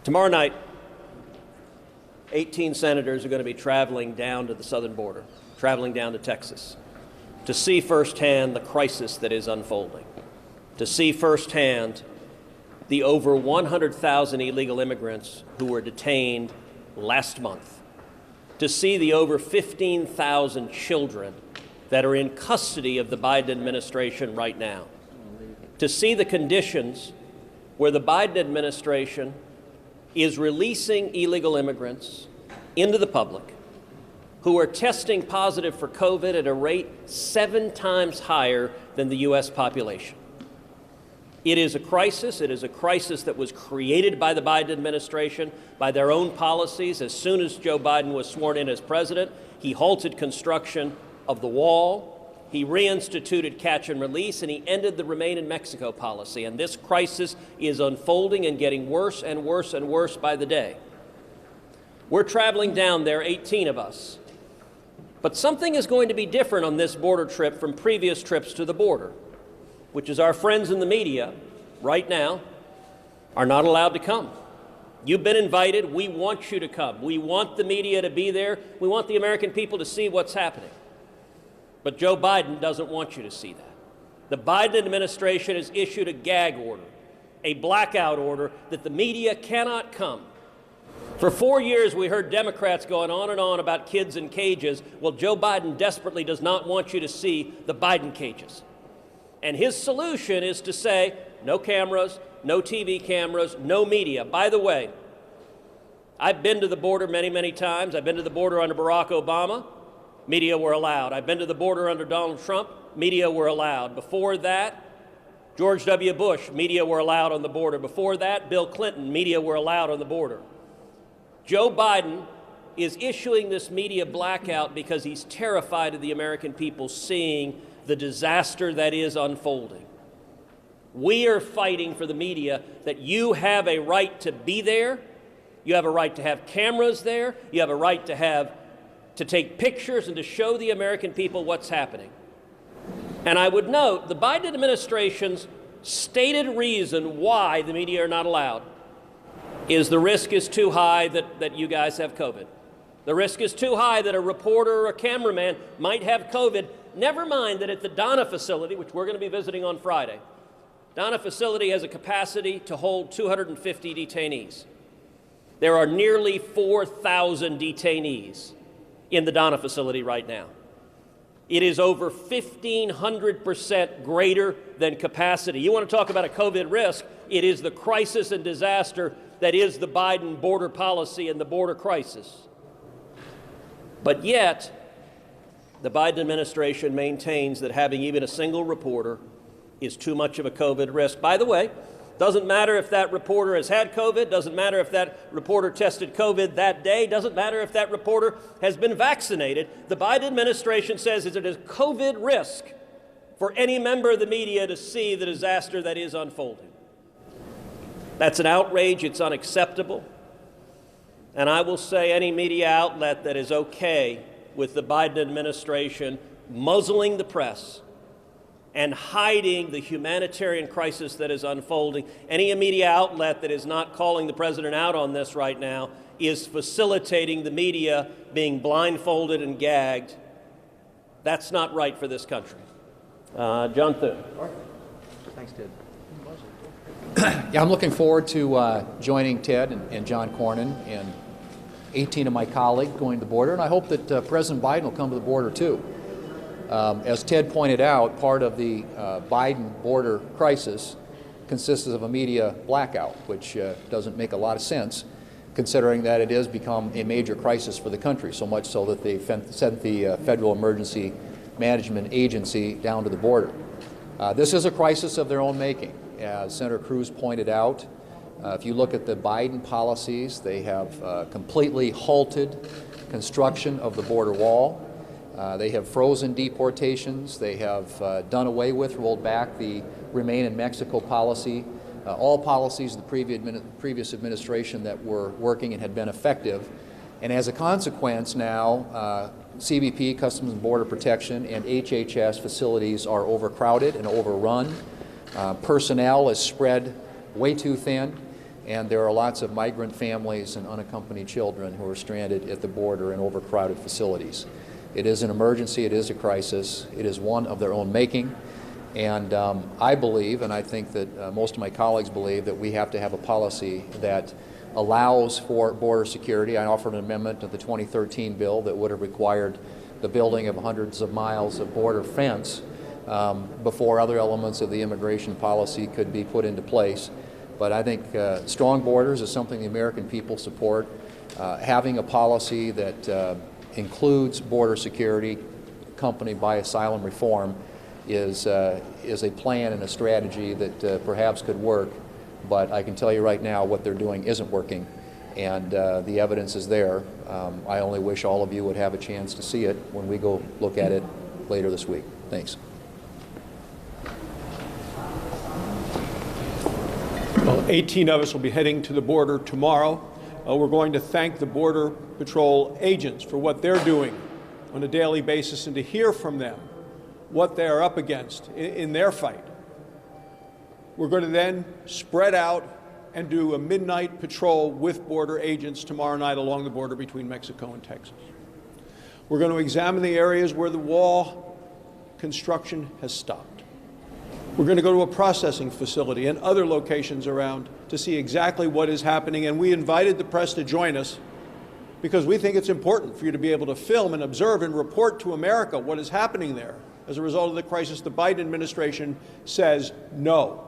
Tomorrow night, 18 senators are going to be traveling down to the southern border, traveling down to Texas, to see firsthand the crisis that is unfolding, to see firsthand the over 100,000 illegal immigrants who were detained last month, to see the over 15,000 children that are in custody of the Biden administration right now, to see the conditions where the Biden administration is releasing illegal immigrants into the public who are testing positive for COVID at a rate 7 times higher than the U.S. population. It is a crisis. It is a crisis that was created by the Biden administration, by their own policies. As soon as Joe Biden was sworn in as president, he halted construction of the wall. He reinstituted catch and release, and he ended the Remain in Mexico policy. And this crisis is unfolding and getting worse and worse and worse by the day. We're traveling down there, 18 of us. But something is going to be different on this border trip from previous trips to the border, which is our friends in the media right now are not allowed to come. You've been invited. We want you to come. We want the media to be there. We want the American people to see what's happening. But Joe Biden doesn't want you to see that. The Biden administration has issued a gag order, a blackout order that the media cannot come. For 4 years, we heard Democrats going on and on about kids in cages. Well, Joe Biden desperately does not want you to see the Biden cages. And his solution is to say, no cameras, no TV cameras, no media. By the way, I've been to the border many, many times. I've been to the border under Barack Obama. Media were allowed. I've been to the border under Donald Trump. Media were allowed. Before that, George W. Bush, media were allowed on the border. Before that, Bill Clinton, media were allowed on the border. Joe Biden is issuing this media blackout because he's terrified of the American people seeing the disaster that is unfolding. We are fighting for the media that you have a right to be there. You have a right to have cameras there. You have a right to take pictures and to show the American people what's happening. And I would note the Biden administration's stated reason why the media are not allowed is the risk is too high that you guys have COVID. The risk is too high that a reporter or a cameraman might have COVID. Never mind that at the Donna facility, which we're going to be visiting on Friday, Donna facility has a capacity to hold 250 detainees. There are nearly 4,000 detainees in the Donna facility right now. It is over 1,500% greater than capacity. You want to talk about a COVID risk, it is the crisis and disaster that is the Biden border policy and the border crisis. But yet, the Biden administration maintains that having even a single reporter is too much of a COVID risk. By the way, doesn't matter if that reporter has had COVID, doesn't matter if that reporter tested COVID that day, doesn't matter if that reporter has been vaccinated. The Biden administration says it is a COVID risk for any member of the media to see the disaster that is unfolding. That's an outrage. It's unacceptable. And I will say any media outlet that is okay with the Biden administration muzzling the press and hiding the humanitarian crisis that is unfolding, any media outlet that is not calling the president out on this right now is facilitating the media being blindfolded and gagged. That's not right for this country. John Thune. Thanks, Ted. Yeah, I'm looking forward to joining Ted and John Cornyn and 18 of my colleagues going to the border, and I hope that President Biden will come to the border too. As Ted pointed out, part of the Biden border crisis consists of a media blackout, which doesn't make a lot of sense, considering that it has become a major crisis for the country, so much so that they sent the Federal Emergency Management Agency down to the border. This is a crisis of their own making. As Senator Cruz pointed out, if you look at the Biden policies, they have completely halted construction of the border wall. They have frozen deportations. They have done away with, rolled back the Remain in Mexico policy, all policies of the previous administration that were working and had been effective. And as a consequence now, CBP, Customs and Border Protection, and HHS facilities are overcrowded and overrun. Personnel is spread way too thin. and there are lots of migrant families and unaccompanied children who are stranded at the border in overcrowded facilities. It is an emergency, it is a crisis, it is one of their own making, and I believe, and I think that most of my colleagues believe, that we have to have a policy that allows for border security. I offered an amendment to the 2013 bill that would have required the building of hundreds of miles of border fence before other elements of the immigration policy could be put into place. But I think strong borders is something the American people support. Having a policy that includes border security accompanied by asylum reform is a plan and a strategy that perhaps could work. But I can tell you right now what they're doing isn't working, and the evidence is there. I only wish all of you would have a chance to see it when we go look at it later this week. Thanks. Well, 18 of us will be heading to the border tomorrow. We're going to thank the Border Patrol agents for what they're doing on a daily basis and to hear from them what they are up against in their fight. We're going to then spread out and do a midnight patrol with border agents tomorrow night along the border between Mexico and Texas. We're going to examine the areas where the wall construction has stopped. We're going to go to a processing facility and other locations around to see exactly what is happening, and we invited the press to join us because we think it's important for you to be able to film and observe and report to America what is happening there as a result of the crisis. The Biden administration says no.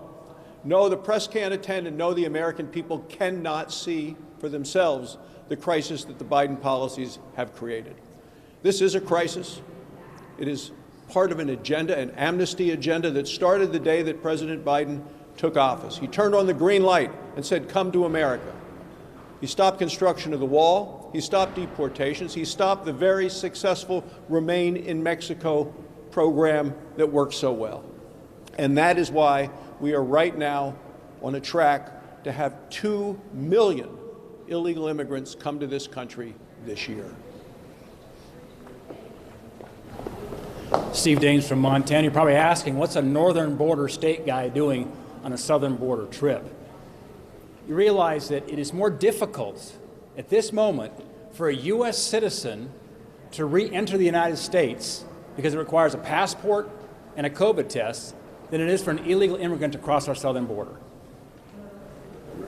No, the press can't attend, and no, the American people cannot see for themselves the crisis that the Biden policies have created. This is a crisis. It is part of an agenda, an amnesty agenda that started the day that President Biden took office. He turned on the green light and said, "Come to America." He stopped construction of the wall. He stopped deportations. He stopped the very successful Remain in Mexico program that works so well. And that is why we are right now on a track to have 2 million illegal immigrants come to this country this year. Steve Daines from Montana. You're probably asking, what's a northern border state guy doing on a southern border trip? You realize that it is more difficult at this moment for a U.S. citizen to re-enter the United States because it requires a passport and a COVID test than it is for an illegal immigrant to cross our southern border.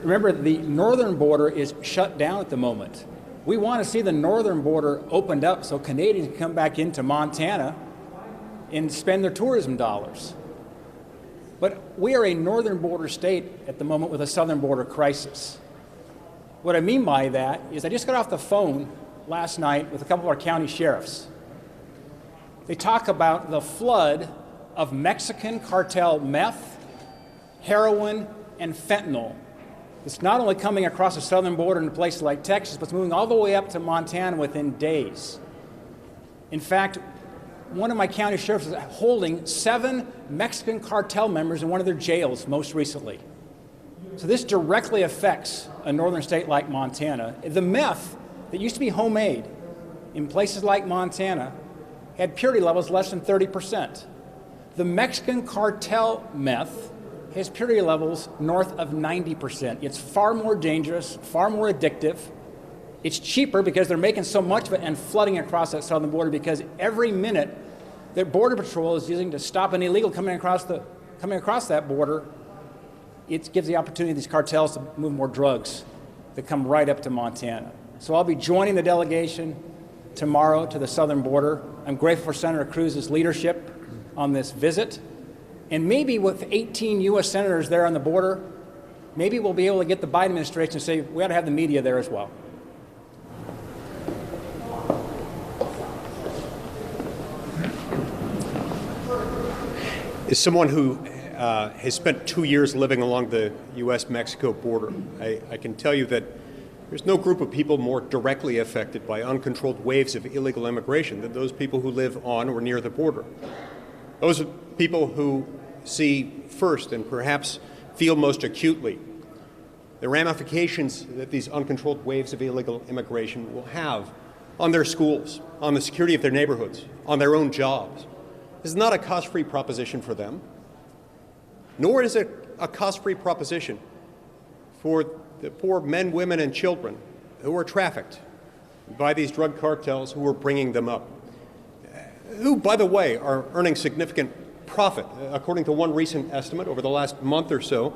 Remember, the northern border is shut down at the moment. We want to see the northern border opened up so Canadians can come back into Montana and spend their tourism dollars. But we are a northern border state at the moment with a southern border crisis. What I mean by that is I just got off the phone last night with a couple of our county sheriffs. They talk about the flood of Mexican cartel meth, heroin, and fentanyl. It's not only coming across the southern border in places like Texas, but it's moving all the way up to Montana within days. In fact, one of my county sheriffs is holding 7 Mexican cartel members in one of their jails most recently. So this directly affects a northern state like Montana. The meth that used to be homemade in places like Montana had purity levels less than 30%. The Mexican cartel meth has purity levels north of 90%. It's far more dangerous, far more addictive. It's cheaper because they're making so much of it and flooding across that southern border, because every minute that Border Patrol is using to stop an illegal coming across that border, it gives the opportunity to these cartels to move more drugs that come right up to Montana. So I'll be joining the delegation tomorrow to the southern border. I'm grateful for Senator Cruz's leadership on this visit. And maybe with 18 U.S. senators there on the border, maybe we'll be able to get the Biden administration to say we ought to have the media there as well. As someone who has spent 2 years living along the U.S.-Mexico border, I can tell you that there's no group of people more directly affected by uncontrolled waves of illegal immigration than those people who live on or near the border. Those are people who see first and perhaps feel most acutely the ramifications that these uncontrolled waves of illegal immigration will have on their schools, on the security of their neighborhoods, on their own jobs. This is not a cost-free proposition for them, nor is it a cost-free proposition for the poor men, women, and children who are trafficked by these drug cartels who are bringing them up, who, by the way, are earning significant profit. According to one recent estimate over the last month or so,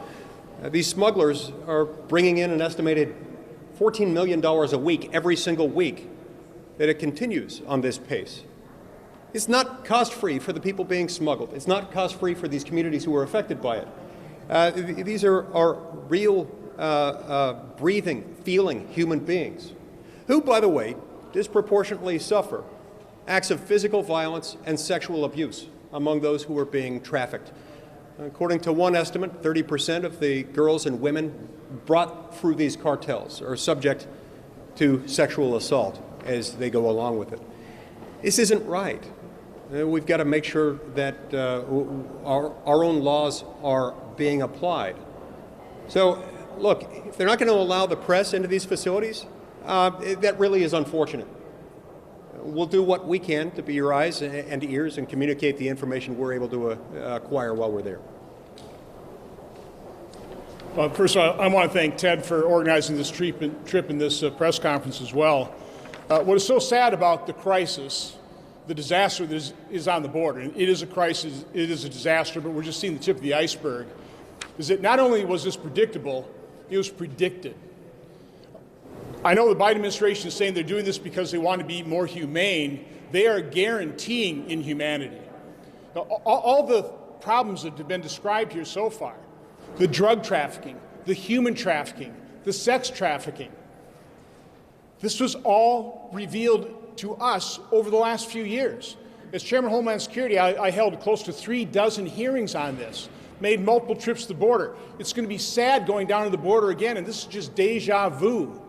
these smugglers are bringing in an estimated $14 million a week every single week that it continues on this pace. It's not cost-free for the people being smuggled. It's not cost-free for these communities who are affected by it. These are real, breathing, feeling human beings who, by the way, disproportionately suffer acts of physical violence and sexual abuse among those who are being trafficked. According to one estimate, 30% of the girls and women brought through these cartels are subject to sexual assault as they go along with it. This isn't right. We've got to make sure that our own laws are being applied. So, look, if they're not going to allow the press into these facilities, that really is unfortunate. We'll do what we can to be your eyes and ears and communicate the information we're able to acquire while we're there. Well, first of all, I want to thank Ted for organizing this trip and this press conference as well. What is so sad about the crisis, the disaster that is on the border, and it is a crisis, it is a disaster, but we're just seeing the tip of the iceberg, is that not only was this predictable, it was predicted. I know the Biden administration is saying they're doing this because they want to be more humane. They are guaranteeing inhumanity. Now, all the problems that have been described here so far, the drug trafficking, the human trafficking, the sex trafficking, this was all revealed to us over the last few years. As Chairman of Homeland Security, I held close to 36 hearings on this, made multiple trips to the border. It's going to be sad going down to the border again, and this is just deja vu.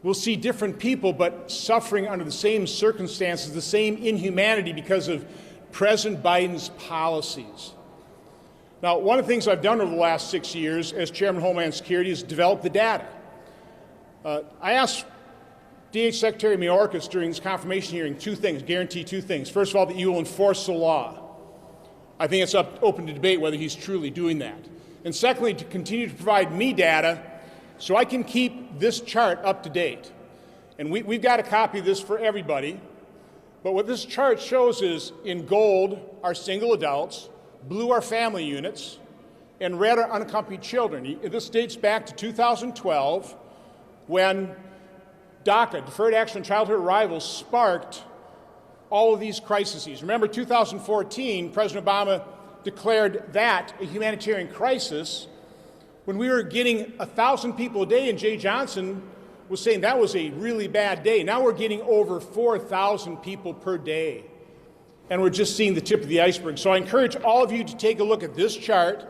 We'll see different people, but suffering under the same circumstances, the same inhumanity because of President Biden's policies. Now, one of the things I've done over the last 6 years as Chairman of Homeland Security is develop the data. I asked DH Secretary Mayorkas during this confirmation hearing guarantee two things. First of all, that you will enforce the law. I think it's open to debate whether he's truly doing that. And secondly, to continue to provide me data so I can keep this chart up to date. And we've got a copy of this for everybody. But what this chart shows is, in gold are single adults, blue are family units, and red are unaccompanied children. This dates back to 2012, when DACA, Deferred Action on Childhood Arrivals, sparked all of these crises. Remember, 2014, President Obama declared that a humanitarian crisis when we were getting 1,000 people a day, and Jay Johnson was saying that was a really bad day. Now we're getting over 4,000 people per day, and we're just seeing the tip of the iceberg. So I encourage all of you to take a look at this chart.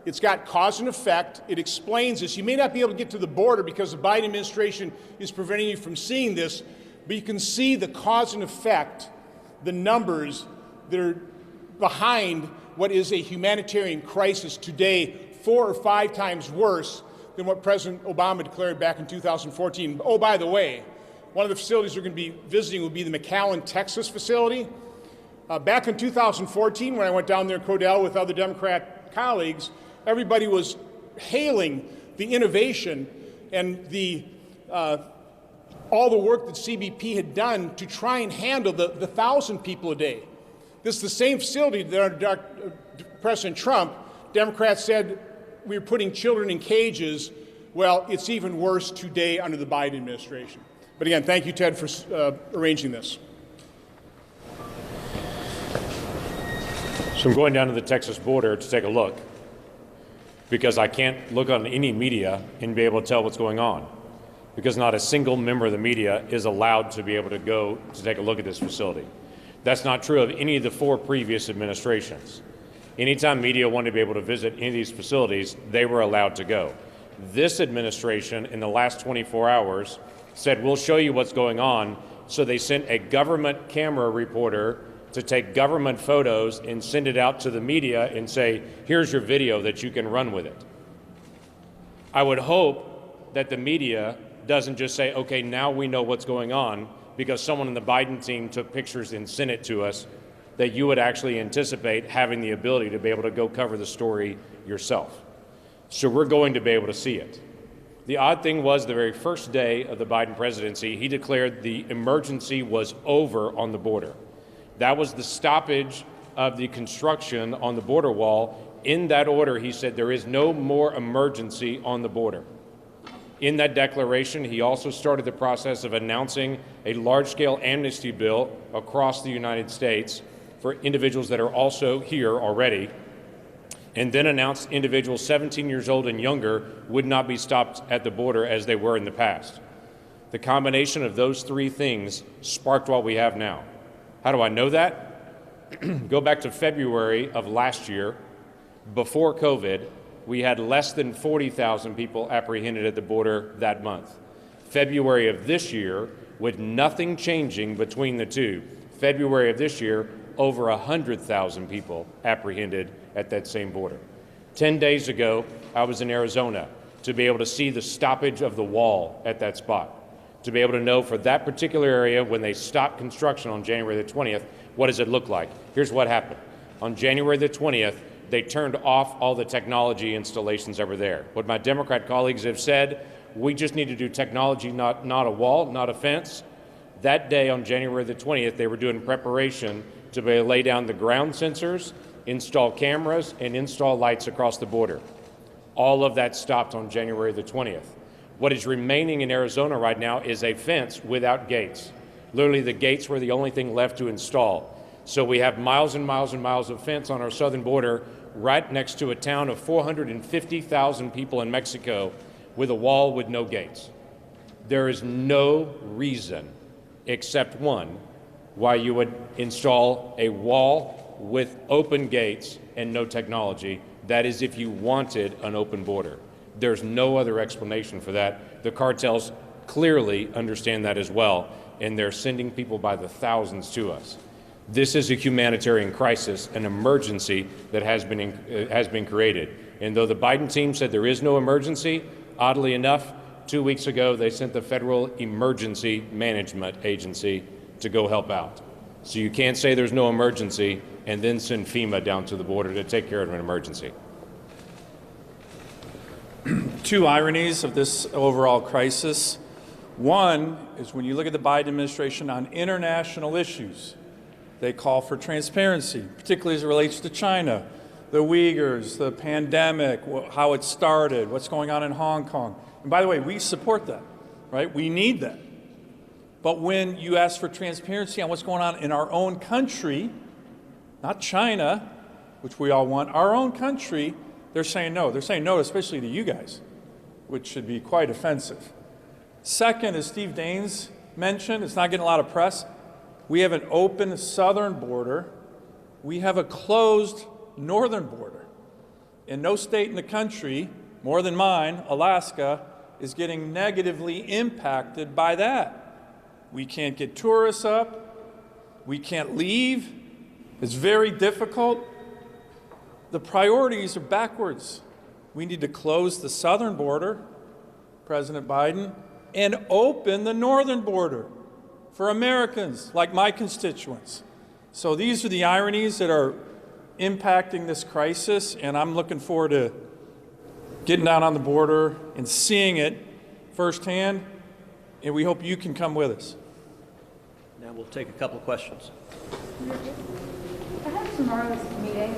It's got cause and effect. It explains this. You may not be able to get to the border because the Biden administration is preventing you from seeing this, but you can see the cause and effect, the numbers that are behind what is a humanitarian crisis today, 4 or 5 times worse than what President Obama declared back in 2014. Oh, by the way, one of the facilities we're going to be visiting will be the McAllen, Texas facility. Back in 2014, when I went down there in Codell with other Democrat colleagues, everybody was hailing the innovation and the all the work that CBP had done to try and handle the 1,000 people a day. This is the same facility that under President Trump, Democrats said we were putting children in cages. Well, it's even worse today under the Biden administration. But again, thank you, Ted, for arranging this. So I'm going down to the Texas border to take a look, because I can't look on any media and be able to tell what's going on, because not a single member of the media is allowed to be able to go to take a look at this facility. That's not true of any of the 4 previous administrations. Anytime media wanted to be able to visit any of these facilities, they were allowed to go. This administration, in the last 24 hours, said, we'll show you what's going on. So they sent a government camera reporter to take government photos and send it out to the media and say, here's your video that you can run with it. I would hope that the media doesn't just say, okay, now we know what's going on because someone in the Biden team took pictures and sent it to us, that you would actually anticipate having the ability to be able to go cover the story yourself. So we're going to be able to see it. The odd thing was the very first day of the Biden presidency, he declared the emergency was over on the border. That was the stoppage of the construction on the border wall. In that order, he said there is no more emergency on the border. In that declaration, he also started the process of announcing a large-scale amnesty bill across the United States for individuals that are also here already, and then announced individuals 17 years old and younger would not be stopped at the border as they were in the past. The combination of those three things sparked what we have now. How do I know that? Go back to February of last year. Before COVID, we had less than 40,000 people apprehended at the border that month. February of this year, with nothing changing between the two, February of this year, over 100,000 people apprehended at that same border. 10 days ago, I was in Arizona to be able to see the stoppage of the wall at that spot, to be able to know for that particular area when they stopped construction on January the 20th, what does it look like? Here's what happened. On January the 20th, they turned off all the technology installations that were there. What my Democrat colleagues have said, we just need to do technology, not a wall, not a fence. That day on January the 20th, they were doing preparation to be able to lay down the ground sensors, install cameras, and install lights across the border. All of that stopped on January the 20th. What is remaining in Arizona right now is a fence without gates. Literally, the gates were the only thing left to install. So we have miles and miles and miles of fence on our southern border right next to a town of 450,000 people in Mexico with a wall with no gates. There is no reason except one why you would install a wall with open gates and no technology. That is if you wanted an open border. There's no other explanation for that. The cartels clearly understand that as well, and they're sending people by the thousands to us. This is a humanitarian crisis, an emergency that has been created. And though the Biden team said there is no emergency, oddly enough, 2 weeks ago they sent the Federal Emergency Management Agency to go help out. So you can't say there's no emergency and then send FEMA down to the border to take care of an emergency. Two ironies of this overall crisis. One is when you look at the Biden administration on international issues, they call for transparency, particularly as it relates to China, the Uyghurs, the pandemic, how it started, what's going on in Hong Kong. And by the way, we support that, right? We need that. But when you ask for transparency on what's going on in our own country, not China, which we all want, our own country, they're saying no. They're saying no, especially to you guys, which should be quite offensive. Second, as Steve Daines mentioned, it's not getting a lot of press. We have an open southern border. We have a closed northern border. And no state in the country, more than mine, Alaska, is getting negatively impacted by that. We can't get tourists up. We can't leave. It's very difficult. The priorities are backwards. We need to close the southern border, President Biden, and open the northern border for Americans like my constituents. So these are the ironies that are impacting this crisis, and I'm looking forward to getting down on the border and seeing it firsthand, and we hope you can come with us. Now we'll take a couple of questions. Ahead of tomorrow's meeting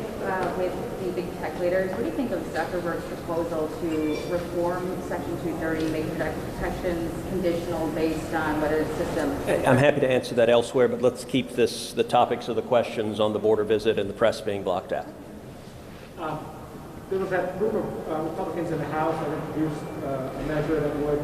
with the big tech leaders, what do you think of Zuckerberg's proposal to reform Section 230, make protections conditional based on whether the system... I'm happy to answer that elsewhere, but let's keep the topics of the questions on the border visit and the press being blocked out. There was that group of Republicans in the House that introduced a measure that would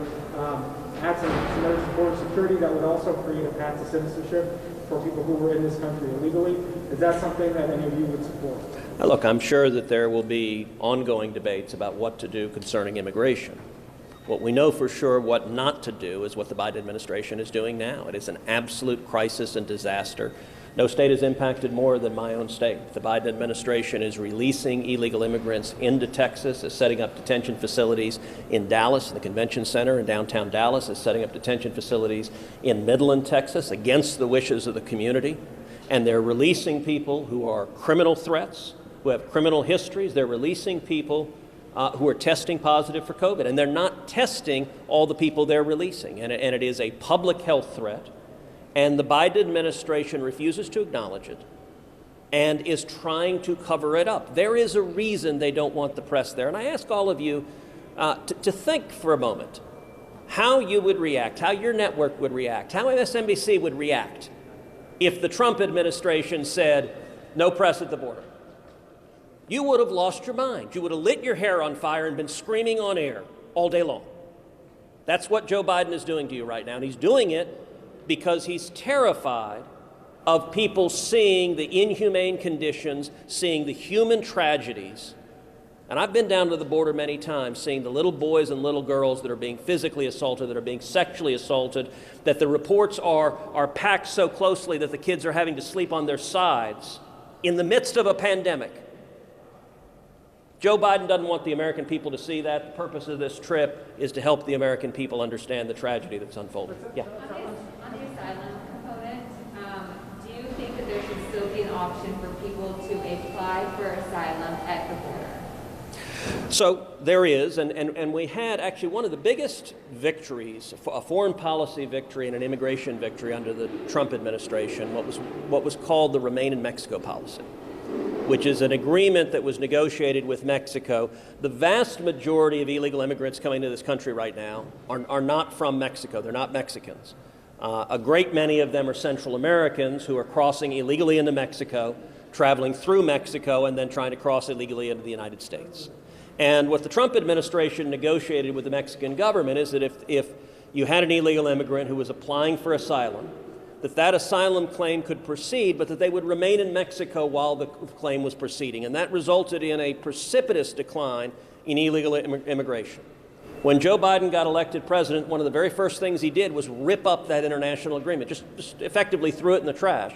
add some other support security that would also create a path to citizenship for people who were in this country illegally. Is that something that any of you would support? Now, look, I'm sure that there will be ongoing debates about what to do concerning immigration. What we know for sure what not to do is what the Biden administration is doing now. It is an absolute crisis and disaster. No state is impacted more than my own state. The Biden administration is releasing illegal immigrants into Texas, is setting up detention facilities in Dallas, the convention center in downtown Dallas, is setting up detention facilities in Midland, Texas, against the wishes of the community. And they're releasing people who are criminal threats, who have criminal histories. They're releasing people who are testing positive for COVID, and they're not testing all the people they're releasing, and it is a public health threat, and the Biden administration refuses to acknowledge it and is trying to cover it up. There is a reason they don't want the press there, and I ask all of you to think for a moment how you would react, how your network would react, how MSNBC would react if the Trump administration said, no press at the border. You would have lost your mind. You would have lit your hair on fire and been screaming on air all day long. That's what Joe Biden is doing to you right now, and he's doing it because he's terrified of people seeing the inhumane conditions, seeing the human tragedies. And I've been down to the border many times, seeing the little boys and little girls that are being physically assaulted, that are being sexually assaulted, that the reports are packed so closely that the kids are having to sleep on their sides in the midst of a pandemic. Joe Biden doesn't want the American people to see that. The purpose of this trip is to help the American people understand the tragedy that's unfolding. Yeah. On the asylum component, do you think that there should still be an option for people to apply for asylum at the border? So there is, and we had actually one of the biggest victories, a foreign policy victory and an immigration victory under the Trump administration, what was called the Remain in Mexico policy, which is an agreement that was negotiated with Mexico. The vast majority of illegal immigrants coming to this country right now are not from Mexico. They're not Mexicans. A great many of them are Central Americans who are crossing illegally into Mexico, traveling through Mexico, and then trying to cross illegally into the United States. And what the Trump administration negotiated with the Mexican government is that if you had an illegal immigrant who was applying for asylum, that asylum claim could proceed, but that they would remain in Mexico while the claim was proceeding. And that resulted in a precipitous decline in illegal immigration. When Joe Biden got elected president, one of the very first things he did was rip up that international agreement, just effectively threw it in the trash.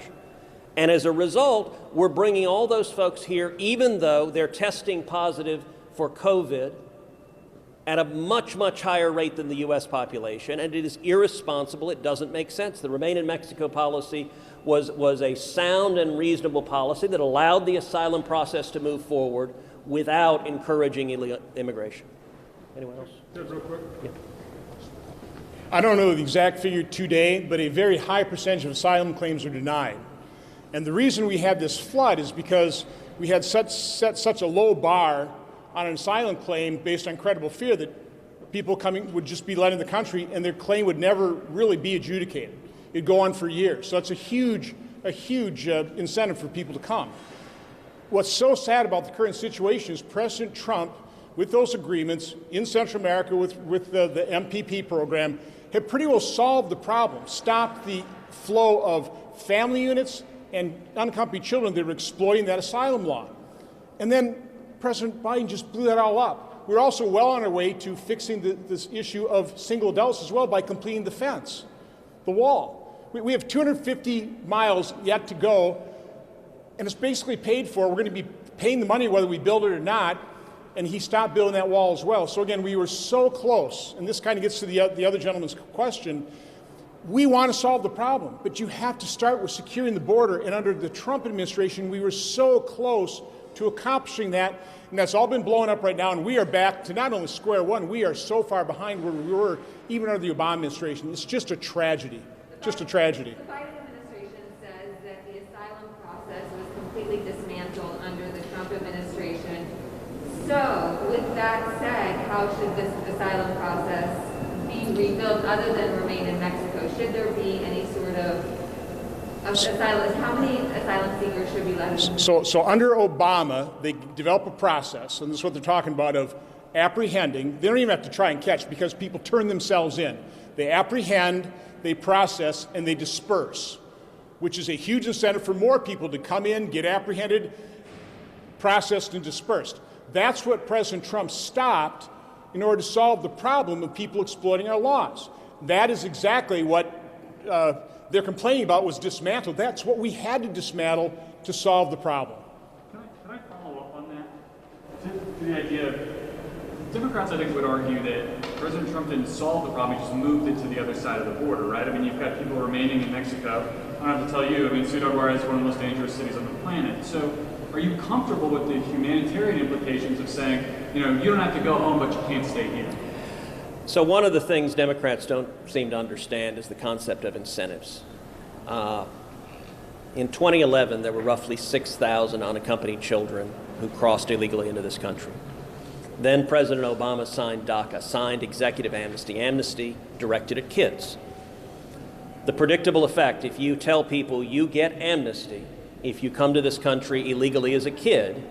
And as a result, we're bringing all those folks here, even though they're testing positive for COVID at a much, much higher rate than the U.S. population, and it is irresponsible. It doesn't make sense. The Remain in Mexico policy was a sound and reasonable policy that allowed the asylum process to move forward without encouraging illegal immigration. Anyone else? Real quick. Yeah. I don't know the exact figure today, but a very high percentage of asylum claims are denied. And the reason we had this flood is because we had set such a low bar on an asylum claim based on credible fear that people coming would just be let in the country and their claim would never really be adjudicated. It'd go on for years. So that's a huge incentive for people to come. What's so sad about the current situation is President Trump, with those agreements in Central America with the MPP program, have pretty well solved the problem, stopped the flow of family units and unaccompanied children that are exploiting that asylum law. And then President Biden just blew that all up. We're also well on our way to fixing this issue of single adults as well by completing the fence, the wall. We have 250 miles yet to go, and it's basically paid for. We're going to be paying the money whether we build it or not, and he stopped building that wall as well. So again, we were so close, and this kind of gets to the other gentleman's question. We want to solve the problem, but you have to start with securing the border, and under the Trump administration, we were so close to accomplishing that, and that's all been blown up right now, and we are back to not only square one, we are so far behind where we were even under the Obama administration. It's just a tragedy, just a tragedy. The Biden administration says that the asylum process was completely dismantled under the Trump administration. So, with that said, how should this asylum process be rebuilt other than Remain in Mexico? Should there be any sort of asylum? How many asylum seekers should be left? So under Obama, they develop a process, and this is what they're talking about, of apprehending. They don't even have to try and catch because people turn themselves in. They apprehend, they process, and they disperse, which is a huge incentive for more people to come in, get apprehended, processed, and dispersed. That's what President Trump stopped in order to solve the problem of people exploiting our laws. That is exactly what they're complaining about was dismantled. That's what we had to dismantle to solve the problem. Can I follow up on that? To the idea of, Democrats I think would argue that President Trump didn't solve the problem, he just moved it to the other side of the border, right? I mean, you've got people remaining in Mexico. I don't have to tell you, I mean, Ciudad Juarez is one of the most dangerous cities on the planet. So are you comfortable with the humanitarian implications of saying, you don't have to go home, but you can't stay here. So one of the things Democrats don't seem to understand is the concept of incentives. In 2011, there were roughly 6,000 unaccompanied children who crossed illegally into this country. Then President Obama signed DACA, signed executive amnesty directed at kids. The predictable effect, if you tell people you get amnesty if you come to this country illegally as a kid,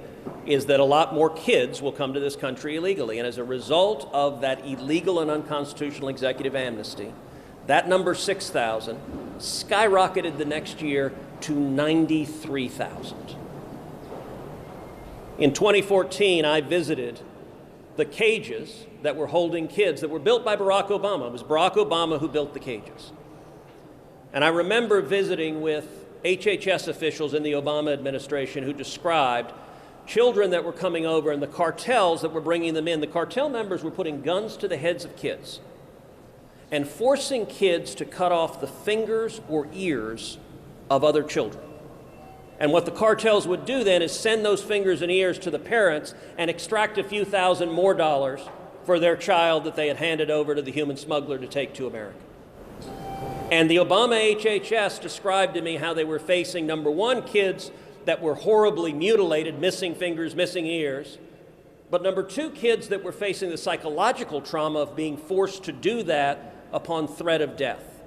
is that a lot more kids will come to this country illegally. And as a result of that illegal and unconstitutional executive amnesty, that number 6,000 skyrocketed the next year to 93,000. In 2014, I visited the cages that were holding kids that were built by Barack Obama. It was Barack Obama who built the cages. And I remember visiting with HHS officials in the Obama administration who described children that were coming over and the cartels that were bringing them in. The cartel members were putting guns to the heads of kids and forcing kids to cut off the fingers or ears of other children. And what the cartels would do then is send those fingers and ears to the parents and extract a few thousand more dollars for their child that they had handed over to the human smuggler to take to America. And the Obama HHS described to me how they were facing, number one, kids that were horribly mutilated, missing fingers, missing ears, but number two, kids that were facing the psychological trauma of being forced to do that upon threat of death.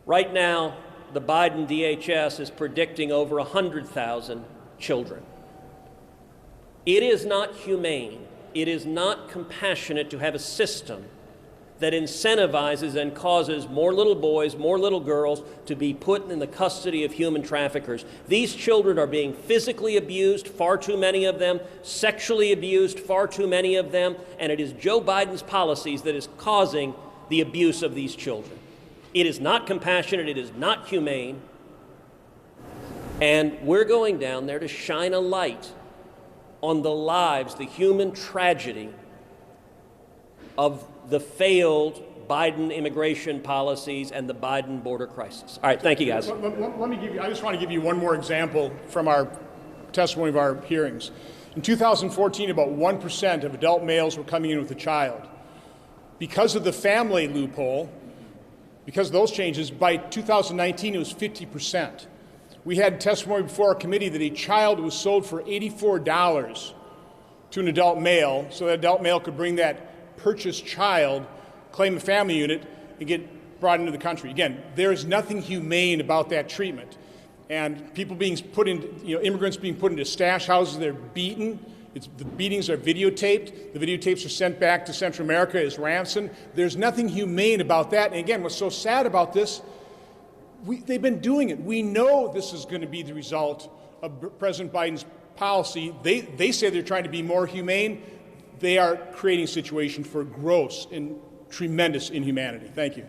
Right now, the Biden DHS is predicting over 100,000 children. It is not humane, it is not compassionate to have a system that incentivizes and causes more little boys, more little girls to be put in the custody of human traffickers. These children are being physically abused, far too many of them, sexually abused, far too many of them, and it is Joe Biden's policies that is causing the abuse of these children. It is not compassionate, it is not humane, and we're going down there to shine a light on the lives, the human tragedy of the failed Biden immigration policies and the Biden border crisis. All right, thank you, guys. Let me give you, I just want to give you one more example from our testimony of our hearings. In 2014, about 1% of adult males were coming in with a child. Because of the family loophole, because of those changes, by 2019, it was 50%. We had testimony before our committee that a child was sold for $84 to an adult male, so that adult male could bring that purchased child, claim a family unit, and get brought into the country. Again, there is nothing humane about that treatment. And people being put in, immigrants being put into stash houses, they're beaten. The beatings are videotaped. The videotapes are sent back to Central America as ransom. There's nothing humane about that. And again, what's so sad about this, they've been doing it. We know this is going to be the result of President Biden's policy. They say they're trying to be more humane. They are creating a situation for gross and tremendous inhumanity. Thank you.